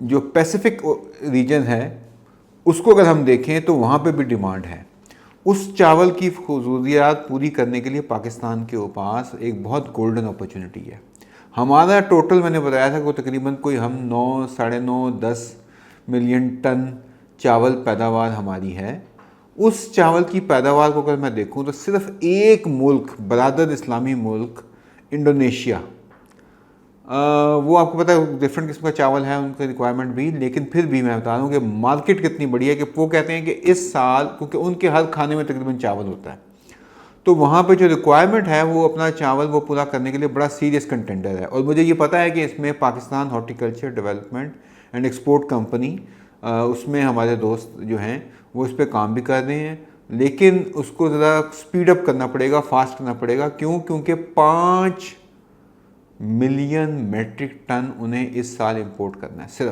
जो Pacific region है उसको अगर हम देखें तो वहाँ पे भी डिमांड है। उस चावल की ज़रूरियात पूरी करने के लिए पाकिस्तान के पास एक बहुत गोल्डन अपॉर्चुनिटी है। हमारा टोटल मैंने बताया था कि तकरीबन कोई हम 9, साढ़े 9, 10 मिलियन टन चावल पैदावार हमारी है। उस चावल की पैदावार को अगर मैं देखूं तो सिर्फ एक मुल्क, बरादर इस्लामी मुल्क इंडोनेशिया, वो आपको पता है डिफरेंट किस्म का चावल है, उनका रिक्वायरमेंट भी, लेकिन फिर भी मैं बता रहा हूँ कि मार्केट कितनी बड़ी है कि वो कहते हैं कि इस साल, क्योंकि उनके हर खाने में तकरीबन चावल होता है, तो वहाँ पे जो रिक्वायरमेंट है वो अपना चावल वो पूरा करने के लिए बड़ा सीरियस कंटेंडर है। और मुझे ये पता है कि इसमें Pakistan horticulture development and export company, उसमें हमारे दोस्त जो हैं वो इस पर काम भी कर रहे हैं, लेकिन उसको ज़रा स्पीड अप करना पड़ेगा, फास्ट करना पड़ेगा। क्यों? क्योंकि 5 मिलियन मेट्रिक टन उन्हें इस साल इंपोर्ट करना है सिर्फ।